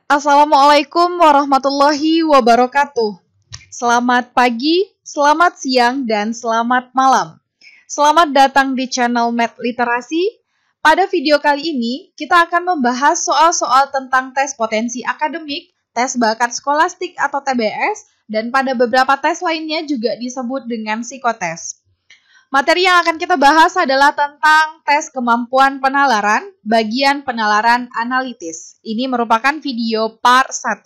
Assalamualaikum warahmatullahi wabarakatuh. Selamat pagi, selamat siang, dan selamat malam. Selamat datang di channel Math Literasi. Pada video kali ini, kita akan membahas soal-soal tentang tes potensi akademik, tes bakat skolastik atau TBS, dan pada beberapa tes lainnya juga disebut dengan psikotes. Materi yang akan kita bahas adalah tentang tes kemampuan penalaran, bagian penalaran analitis. Ini merupakan video part 1.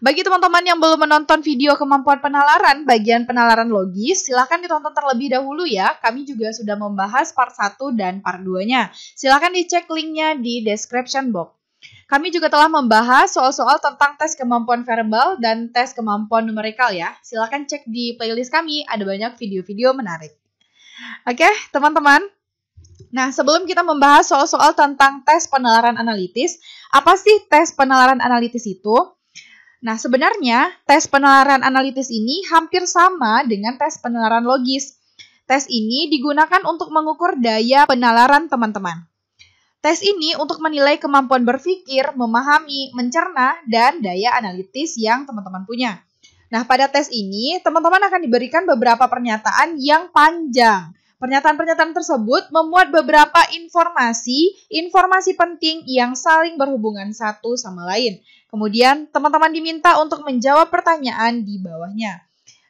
Bagi teman-teman yang belum menonton video kemampuan penalaran, bagian penalaran logis, silahkan ditonton terlebih dahulu ya. Kami juga sudah membahas part 1 dan part 2-nya. Silahkan dicek linknya di description box. Kami juga telah membahas soal-soal tentang tes kemampuan verbal dan tes kemampuan numerikal ya. Silahkan cek di playlist kami, ada banyak video-video menarik. Oke, teman-teman. Nah, sebelum kita membahas soal-soal tentang tes penalaran analitis, apa sih tes penalaran analitis itu? Nah, sebenarnya tes penalaran analitis ini hampir sama dengan tes penalaran logis. Tes ini digunakan untuk mengukur daya penalaran teman-teman. Tes ini untuk menilai kemampuan berpikir, memahami, mencerna, dan daya analitis yang teman-teman punya. Nah, pada tes ini, teman-teman akan diberikan beberapa pernyataan yang panjang. Pernyataan-pernyataan tersebut memuat beberapa informasi penting yang saling berhubungan satu sama lain. Kemudian, teman-teman diminta untuk menjawab pertanyaan di bawahnya.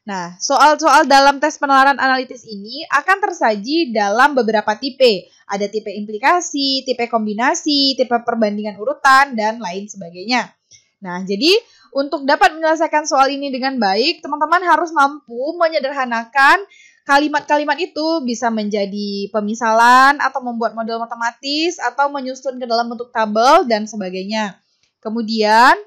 Nah, soal-soal dalam tes penalaran analitis ini akan tersaji dalam beberapa tipe. Ada tipe implikasi, tipe kombinasi, tipe perbandingan urutan, dan lain sebagainya. Nah, jadi untuk dapat menyelesaikan soal ini dengan baik, teman-teman harus mampu menyederhanakan kalimat-kalimat itu bisa menjadi pemisalan, atau membuat model matematis, atau menyusun ke dalam bentuk tabel, dan sebagainya. Kemudian,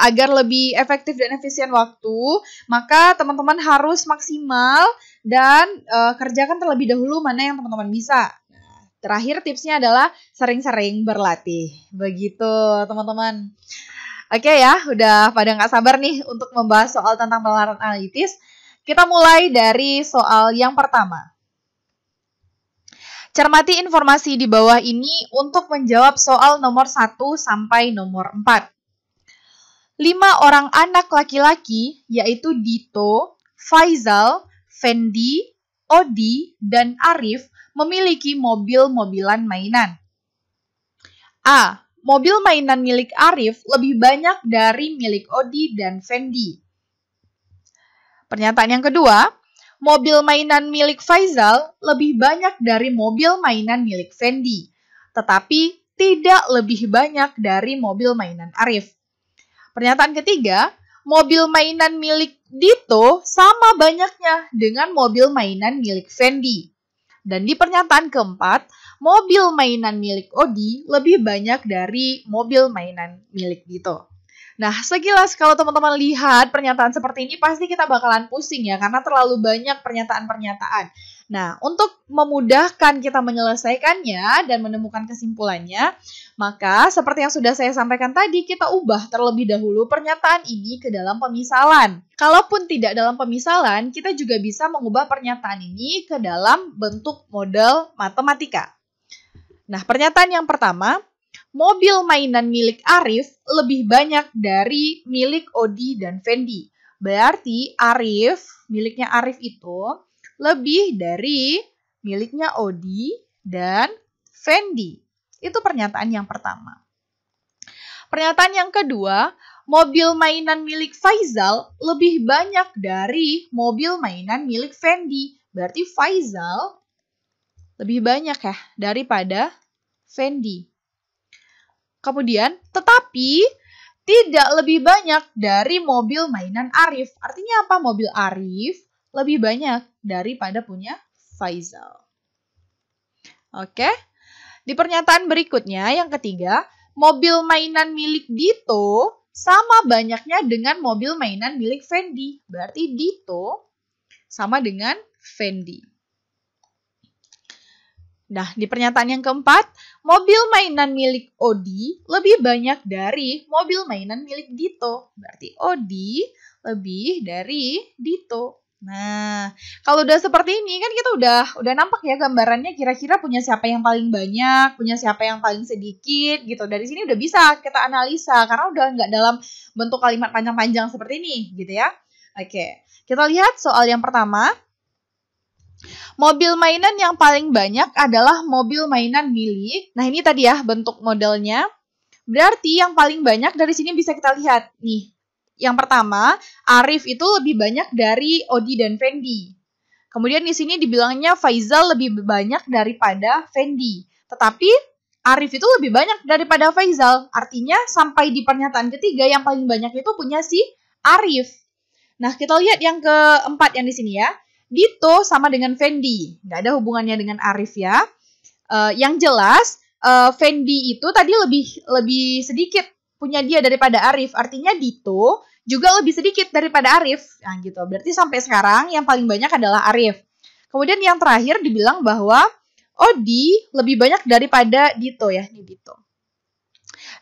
agar lebih efektif dan efisien waktu, maka teman-teman harus maksimal dan kerjakan terlebih dahulu mana yang teman-teman bisa. Nah, terakhir tipsnya adalah sering-sering berlatih. Begitu teman-teman. Oke ya, udah pada nggak sabar nih untuk membahas soal tentang penalaran analitis. Kita mulai dari soal yang pertama. Cermati informasi di bawah ini untuk menjawab soal nomor 1 sampai nomor 4. 5 orang anak laki-laki, yaitu Dito, Faizal, Fendi, Odi, dan Arif memiliki mobil-mobilan mainan. A. Mobil mainan milik Arif lebih banyak dari milik Odi dan Fendi. Pernyataan yang kedua, mobil mainan milik Faizal lebih banyak dari mobil mainan milik Fendi, tetapi tidak lebih banyak dari mobil mainan Arif. Pernyataan ketiga, mobil mainan milik Dito sama banyaknya dengan mobil mainan milik Fendi. Dan di pernyataan keempat, mobil mainan milik Odi lebih banyak dari mobil mainan milik Dito. Nah, sekilas kalau teman-teman lihat pernyataan seperti ini pasti kita bakalan pusing ya, karena terlalu banyak pernyataan-pernyataan. Nah, untuk memudahkan kita menyelesaikannya dan menemukan kesimpulannya, maka seperti yang sudah saya sampaikan tadi, kita ubah terlebih dahulu pernyataan ini ke dalam pemisalan. Kalaupun tidak dalam pemisalan, kita juga bisa mengubah pernyataan ini ke dalam bentuk model matematika. Nah, pernyataan yang pertama, mobil mainan milik Arif lebih banyak dari milik Odi dan Fendi. Berarti miliknya Arif itu lebih dari miliknya Odi dan Fendi. Itu pernyataan yang pertama. Pernyataan yang kedua, mobil mainan milik Faizal lebih banyak dari mobil mainan milik Fendi. Berarti Faizal lebih banyak ya daripada Fendi. Kemudian, tetapi tidak lebih banyak dari mobil mainan Arif. Artinya apa? Mobil Arif lebih banyak daripada punya Faizal. Oke. Di pernyataan berikutnya, yang ketiga, mobil mainan milik Dito sama banyaknya dengan mobil mainan milik Fendi. Berarti Dito sama dengan Fendi. Nah, di pernyataan yang keempat, mobil mainan milik Odi lebih banyak dari mobil mainan milik Dito. Berarti Odi lebih dari Dito. Nah, kalau udah seperti ini kan kita udah nampak ya gambarannya kira-kira punya siapa yang paling banyak, punya siapa yang paling sedikit gitu. Dari sini udah bisa kita analisa karena udah nggak dalam bentuk kalimat panjang-panjang seperti ini gitu ya. Oke, kita lihat soal yang pertama. Mobil mainan yang paling banyak adalah mobil mainan milik. Nah, ini tadi ya bentuk modelnya. Berarti yang paling banyak dari sini bisa kita lihat nih. Yang pertama, Arif itu lebih banyak dari Odi dan Fendi. Kemudian di sini dibilangnya Faizal lebih banyak daripada Fendi. Tetapi Arif itu lebih banyak daripada Faizal. Artinya sampai di pernyataan ketiga yang paling banyak itu punya si Arif. Nah, kita lihat yang keempat yang di sini ya. Dito sama dengan Fendi. Nggak ada hubungannya dengan Arif ya. Yang jelas, Fendi itu tadi lebih sedikit punya dia daripada Arif. Artinya Dito juga lebih sedikit daripada Arif. Nah gitu. Berarti sampai sekarang yang paling banyak adalah Arif. Kemudian yang terakhir dibilang bahwa Odi lebih banyak daripada Dito ya. Ini Dito.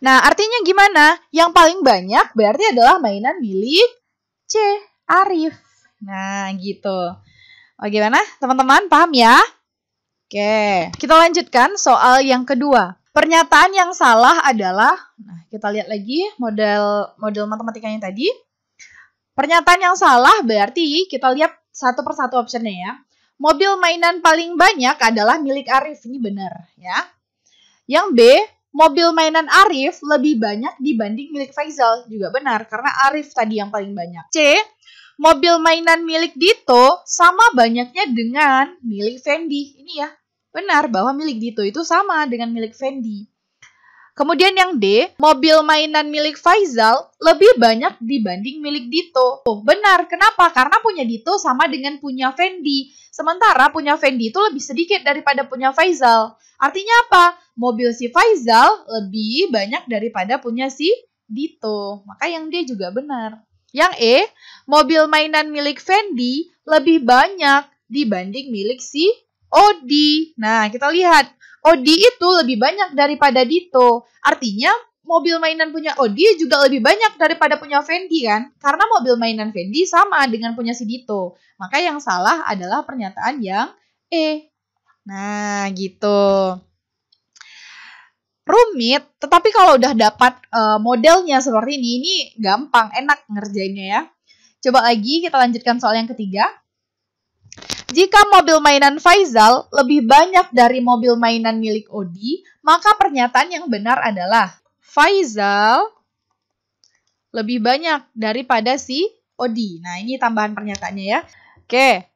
Nah artinya gimana? Yang paling banyak berarti adalah mainan milik C. Arif. Nah gitu. Bagaimana teman-teman? Paham ya? Oke. Kita lanjutkan soal yang kedua. Pernyataan yang salah adalah, nah kita lihat lagi model matematikanya tadi. Pernyataan yang salah berarti kita lihat satu persatu optionnya ya. Mobil mainan paling banyak adalah milik Arif, ini benar ya. Yang B, mobil mainan Arif lebih banyak dibanding milik Faizal, juga benar karena Arif tadi yang paling banyak. C, mobil mainan milik Dito sama banyaknya dengan milik Fendi, ini ya. Benar bahwa milik Dito itu sama dengan milik Fendi. Kemudian yang D, mobil mainan milik Faizal lebih banyak dibanding milik Dito. Oh, benar, kenapa? Karena punya Dito sama dengan punya Fendi. Sementara punya Fendi itu lebih sedikit daripada punya Faizal. Artinya apa? Mobil si Faizal lebih banyak daripada punya si Dito. Maka yang D juga benar. Yang E, mobil mainan milik Fendi lebih banyak dibanding milik si Odi. Nah, kita lihat. Odi itu lebih banyak daripada Dito. Artinya, mobil mainan punya Odi juga lebih banyak daripada punya Fendi kan? Karena mobil mainan Fendi sama dengan punya si Dito. Maka yang salah adalah pernyataan yang E. Nah, gitu. Rumit, tetapi kalau udah dapat modelnya seperti ini gampang, enak ngerjainnya ya. Coba lagi kita lanjutkan soal yang ketiga. Jika mobil mainan Faizal lebih banyak dari mobil mainan milik Odi, maka pernyataan yang benar adalah Faizal lebih banyak daripada si Odi. Nah, ini tambahan pernyataannya ya. Oke.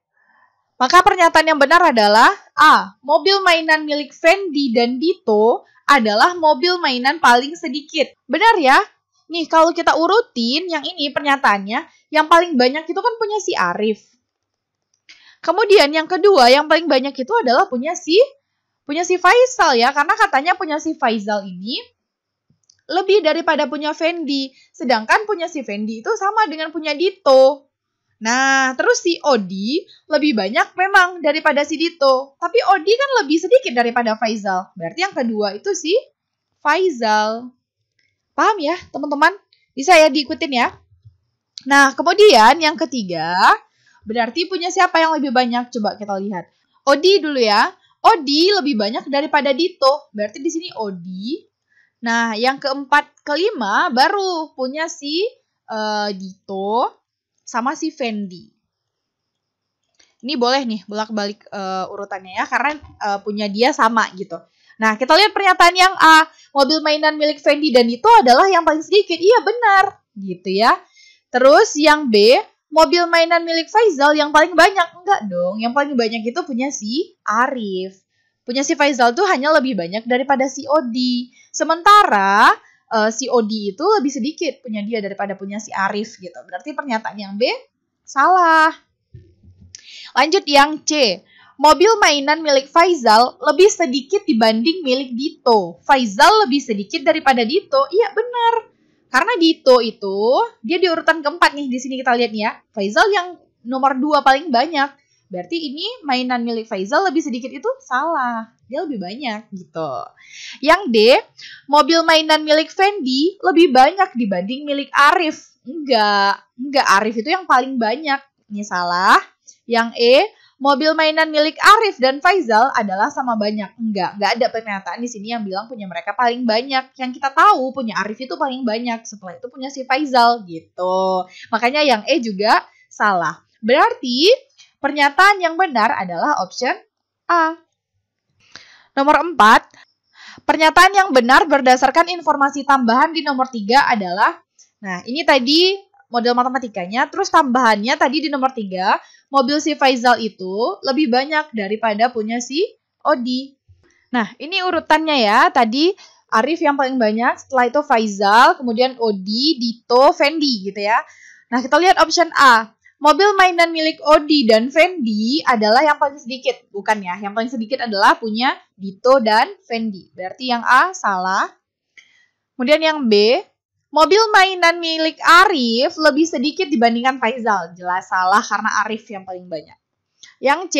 Maka pernyataan yang benar adalah A. Mobil mainan milik Fendi dan Dito adalah mobil mainan paling sedikit. Benar ya? Nih, kalau kita urutin yang ini pernyataannya, yang paling banyak itu kan punya si Arif. Kemudian yang kedua yang paling banyak itu adalah punya si Faizal ya, karena katanya punya si Faizal ini lebih daripada punya Fendi, sedangkan punya si Fendi itu sama dengan punya Dito. Nah, terus si Odi lebih banyak memang daripada si Dito, tapi Odi kan lebih sedikit daripada Faizal. Berarti yang kedua itu si Faizal. Paham ya, teman-teman? Bisa ya diikutin ya. Nah, kemudian yang ketiga berarti punya siapa yang lebih banyak? Coba kita lihat. Odi dulu ya. Odi lebih banyak daripada Dito. Berarti di sini Odi. Nah, yang keempat, kelima baru punya si Dito sama si Fendi. Ini boleh nih bolak-balik urutannya ya, karena punya dia sama gitu. Nah, kita lihat pernyataan yang A. Mobil mainan milik Fendi dan Dito adalah yang paling sedikit. Iya, benar. Gitu ya. Terus yang B. Mobil mainan milik Faizal yang paling banyak. Enggak dong, yang paling banyak itu punya si Arif. Punya si Faizal tuh hanya lebih banyak daripada si Odi. Sementara si Odi itu lebih sedikit punya dia daripada punya si Arif gitu. Berarti pernyataan yang B salah. Lanjut yang C. Mobil mainan milik Faizal lebih sedikit dibanding milik Dito. Faizal lebih sedikit daripada Dito. Iya benar. Karena Dito itu, dia di urutan keempat nih, di sini kita lihat nih ya. Faizal yang nomor 2 paling banyak. Berarti ini mainan milik Faizal lebih sedikit itu salah. Dia lebih banyak gitu. Yang D, mobil mainan milik Fendi lebih banyak dibanding milik Arif. Enggak Arif itu yang paling banyak. Ini salah. Yang E, mobil mainan milik Arif dan Faizal adalah sama banyak. Enggak ada pernyataan di sini yang bilang punya mereka paling banyak. Yang kita tahu punya Arif itu paling banyak, setelah itu punya si Faizal gitu. Makanya yang E juga salah. Berarti pernyataan yang benar adalah option A. Nomor 4, pernyataan yang benar berdasarkan informasi tambahan di nomor 3 adalah, nah ini tadi model matematikanya, terus tambahannya tadi di nomor 3, mobil si Faizal itu lebih banyak daripada punya si Odi. Nah ini urutannya ya, tadi Arif yang paling banyak, setelah itu Faizal, kemudian Odi, Dito, Fendi gitu ya. Nah kita lihat option A. Mobil mainan milik Odi dan Fendi adalah yang paling sedikit. Bukan ya, yang paling sedikit adalah punya Dito dan Fendi. Berarti yang A salah. Kemudian yang B, mobil mainan milik Arif lebih sedikit dibandingkan Faizal. Jelas salah karena Arif yang paling banyak. Yang C,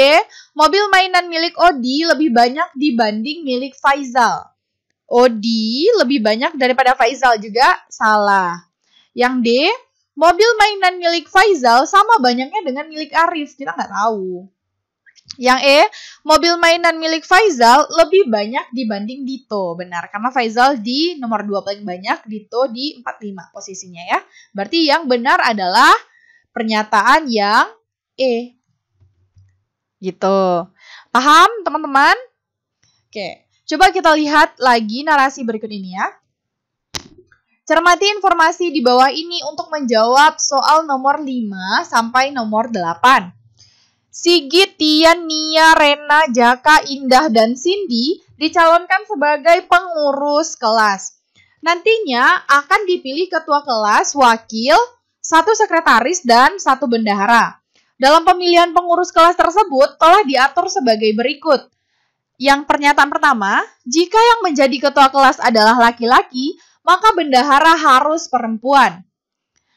mobil mainan milik Odi lebih banyak dibanding milik Faizal. Odi lebih banyak daripada Faizal juga salah. Yang D, mobil mainan milik Faizal sama banyaknya dengan milik Arif. Kita nggak tahu. Yang E, mobil mainan milik Faizal lebih banyak dibanding Dito. Benar, karena Faizal di nomor 2 paling banyak, Dito di 45 posisinya ya. Berarti yang benar adalah pernyataan yang E. Gitu. Paham teman-teman? Oke, coba kita lihat lagi narasi berikut ini ya. Cermati informasi di bawah ini untuk menjawab soal nomor 5 sampai nomor 8. Sigit, Tian, Nia, Rena, Jaka, Indah, dan Cindy dicalonkan sebagai pengurus kelas. Nantinya akan dipilih ketua kelas, wakil, 1 sekretaris, dan 1 bendahara. Dalam pemilihan pengurus kelas tersebut telah diatur sebagai berikut. Yang pernyataan pertama, jika yang menjadi ketua kelas adalah laki-laki, maka bendahara harus perempuan.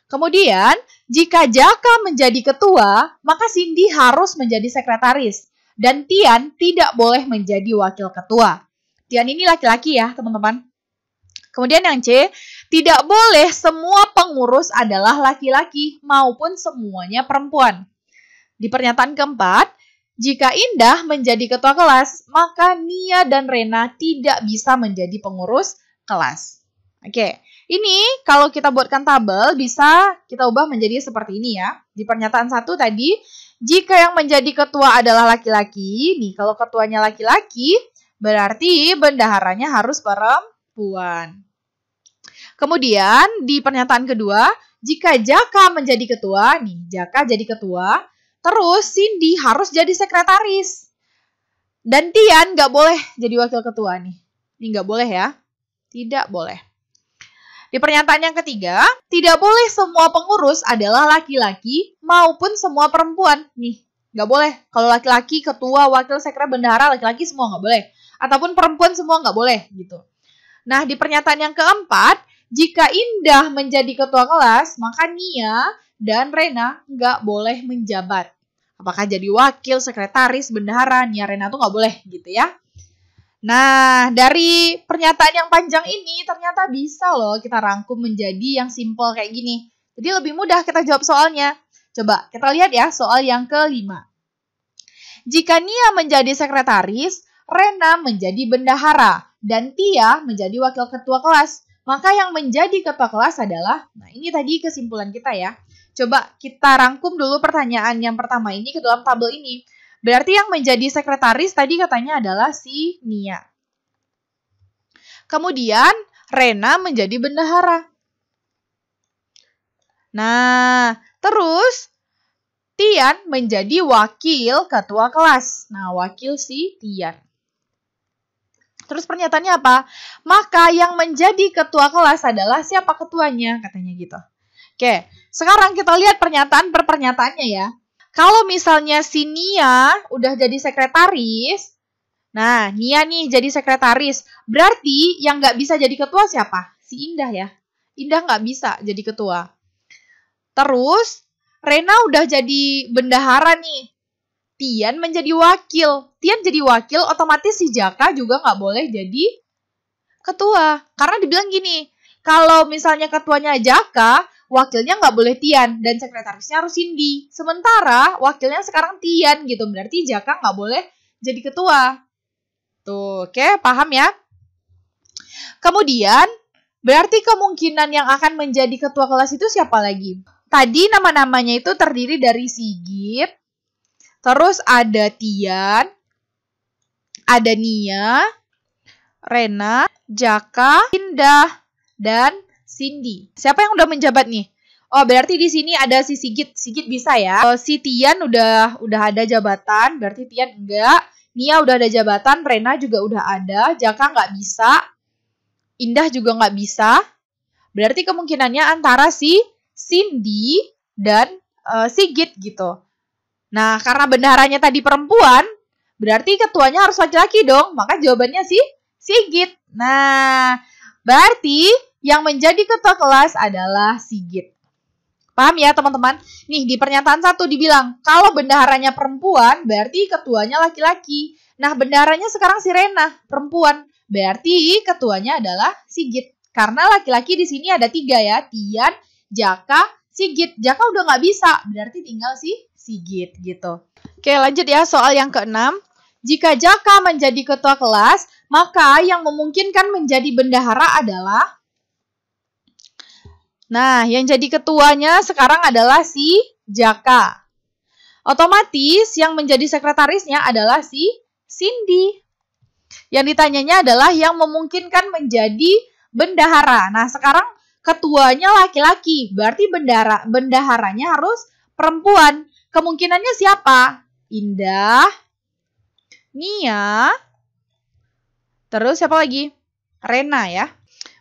Kemudian, jika Jaka menjadi ketua, maka Cindy harus menjadi sekretaris. Dan Tian tidak boleh menjadi wakil ketua. Tian ini laki-laki ya, teman-teman. Kemudian yang C, tidak boleh semua pengurus adalah laki-laki maupun semuanya perempuan. Di pernyataan keempat, jika Indah menjadi ketua kelas, maka Nia dan Rena tidak bisa menjadi pengurus kelas. Oke, ini kalau kita buatkan tabel bisa kita ubah menjadi seperti ini ya. Di pernyataan 1 tadi, jika yang menjadi ketua adalah laki-laki, nih kalau ketuanya laki-laki, berarti bendaharanya harus perempuan. Kemudian di pernyataan kedua, jika Jaka menjadi ketua, nih Jaka jadi ketua, terus Cindy harus jadi sekretaris. Dan Tian nggak boleh jadi wakil ketua nih. Ini nggak boleh ya, tidak boleh. Di pernyataan yang ketiga, tidak boleh semua pengurus adalah laki-laki maupun semua perempuan. Nih, nggak boleh. Kalau laki-laki, ketua, wakil, sekre, bendahara, laki-laki semua nggak boleh. Ataupun perempuan semua nggak boleh gitu. Nah, di pernyataan yang keempat, jika Indah menjadi ketua kelas, maka Nia dan Rena nggak boleh menjabat. Apakah jadi wakil, sekretaris, bendahara, Nia, Rena tuh nggak boleh gitu ya. Nah, dari pernyataan yang panjang ini ternyata bisa loh kita rangkum menjadi yang simple kayak gini. Jadi lebih mudah kita jawab soalnya. Coba kita lihat ya soal yang kelima. Jika Nia menjadi sekretaris, Rena menjadi bendahara, dan Tia menjadi wakil ketua kelas. Maka yang menjadi ketua kelas adalah, nah ini tadi kesimpulan kita ya. Coba kita rangkum dulu pertanyaan yang pertama ini ke dalam tabel ini. Berarti yang menjadi sekretaris tadi katanya adalah si Nia. Kemudian Rena menjadi bendahara. Nah, terus Tian menjadi wakil ketua kelas. Nah, wakil si Tian. Terus pernyataannya apa? Maka yang menjadi ketua kelas adalah siapa ketuanya? Katanya gitu. Oke, sekarang kita lihat pernyataan per pernyataannya ya. Kalau misalnya si Nia udah jadi sekretaris, nah Nia nih jadi sekretaris, berarti yang nggak bisa jadi ketua siapa? Si Indah ya. Indah nggak bisa jadi ketua. Terus Rena udah jadi bendahara nih. Tian menjadi wakil. Tian jadi wakil, otomatis si Jaka juga nggak boleh jadi ketua. Karena dibilang gini, kalau misalnya ketuanya Jaka, wakilnya nggak boleh Tian dan sekretarisnya harus Cindy. Sementara wakilnya sekarang Tian gitu, berarti Jaka nggak boleh jadi ketua. Tuh, oke, paham ya? Kemudian, berarti kemungkinan yang akan menjadi ketua kelas itu siapa lagi? Tadi nama-namanya itu terdiri dari Sigit, terus ada Tian, ada Nia, Rena, Jaka, Indah, dan Cindy. Siapa yang udah menjabat nih? Oh, berarti di sini ada si Sigit. Sigit bisa ya. Si Tian udah ada jabatan, berarti Tian enggak. Nia udah ada jabatan, Rena juga udah ada, Jaka nggak bisa, Indah juga nggak bisa. Berarti kemungkinannya antara si Cindy dan Sigit gitu. Nah, karena bendaharanya tadi perempuan, berarti ketuanya harus laki-laki dong. Maka jawabannya si Sigit. Nah, berarti yang menjadi ketua kelas adalah Sigit. Paham ya teman-teman? Nih di pernyataan 1 dibilang, kalau bendaharanya perempuan, berarti ketuanya laki-laki. Nah, bendaharanya sekarang si Rena, perempuan. Berarti ketuanya adalah Sigit. Karena laki-laki di sini ada 3 ya, Tian, Jaka, Sigit. Jaka udah nggak bisa, berarti tinggal si Sigit gitu. Oke, lanjut ya soal yang ke-6. Jika Jaka menjadi ketua kelas, maka yang memungkinkan menjadi bendahara adalah... Nah, yang jadi ketuanya sekarang adalah si Jaka. Otomatis yang menjadi sekretarisnya adalah si Cindy. Yang ditanyanya adalah yang memungkinkan menjadi bendahara. Nah, sekarang ketuanya laki-laki, berarti bendaharanya harus perempuan. Kemungkinannya siapa? Indah, Nia, terus siapa lagi? Rena ya.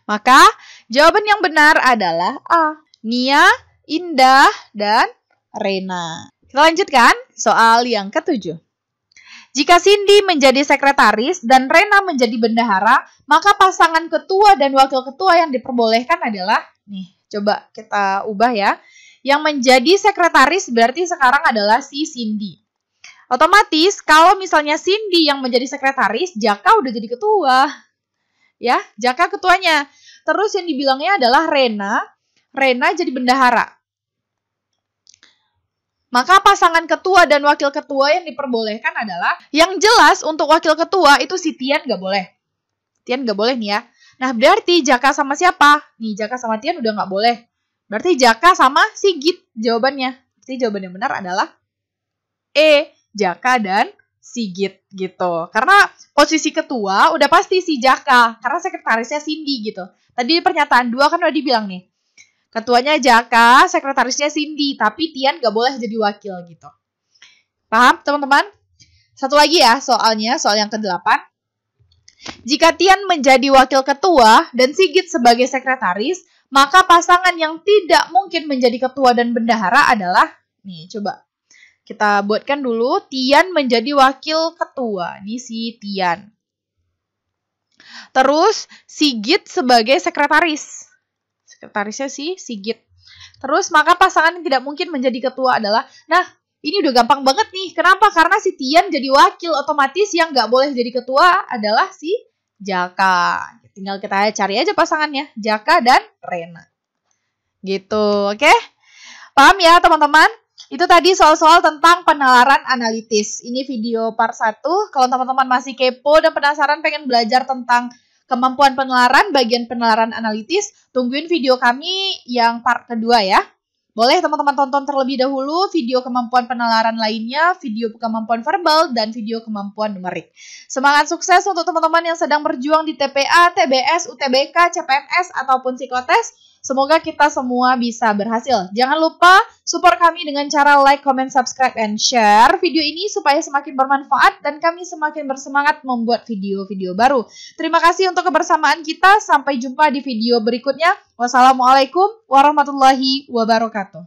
Maka jawaban yang benar adalah A. Nia, Indah, dan Rena. Kita lanjutkan soal yang ke-7. Jika Cindy menjadi sekretaris dan Rena menjadi bendahara, maka pasangan ketua dan wakil ketua yang diperbolehkan adalah, nih coba kita ubah ya. Yang menjadi sekretaris berarti sekarang adalah si Cindy. Otomatis kalau misalnya Cindy yang menjadi sekretaris, Jaka udah jadi ketua. Ya, Jaka ketuanya. Terus yang dibilangnya adalah Rena jadi bendahara. Maka pasangan ketua dan wakil ketua yang diperbolehkan adalah, yang jelas untuk wakil ketua itu si Tian nggak boleh. Tian nggak boleh nih ya. Nah, berarti Jaka sama siapa? Nih, Jaka sama Tian udah nggak boleh. Berarti Jaka sama Sigit jawabannya. Jadi jawaban yang benar adalah E, Jaka dan Sigit gitu. Karena posisi ketua udah pasti si Jaka, karena sekretarisnya Cindy gitu. Tadi pernyataan 2 kan udah dibilang nih. Ketuanya Jaka, sekretarisnya Cindy, tapi Tian gak boleh jadi wakil gitu. Paham teman-teman? Satu lagi ya soalnya, soal yang ke-8. Jika Tian menjadi wakil ketua dan Sigit sebagai sekretaris, maka pasangan yang tidak mungkin menjadi ketua dan bendahara adalah, nih coba kita buatkan dulu, Tian menjadi wakil ketua. Ini si Tian. Terus Sigit sebagai sekretaris. Sekretarisnya si Sigit. Terus maka pasangan yang tidak mungkin menjadi ketua adalah, nah ini udah gampang banget nih. Kenapa? Karena si Tian jadi wakil, otomatis yang nggak boleh jadi ketua adalah si Jaka. Tinggal kita cari aja pasangannya, Jaka dan Rena. Gitu, oke? Paham ya teman-teman? Itu tadi soal-soal tentang penalaran analitis. Ini video part 1. Kalau teman-teman masih kepo dan penasaran pengen belajar tentang kemampuan penalaran, bagian penalaran analitis, tungguin video kami yang part kedua ya. Boleh teman-teman tonton terlebih dahulu video kemampuan penalaran lainnya, video kemampuan verbal, dan video kemampuan numerik. Semangat sukses untuk teman-teman yang sedang berjuang di TPA, TBS, UTBK, CPNS, ataupun psikotes. Semoga kita semua bisa berhasil. Jangan lupa support kami dengan cara like, comment, subscribe, and share video ini supaya semakin bermanfaat dan kami semakin bersemangat membuat video-video baru. Terima kasih untuk kebersamaan kita. Sampai jumpa di video berikutnya. Wassalamualaikum warahmatullahi wabarakatuh.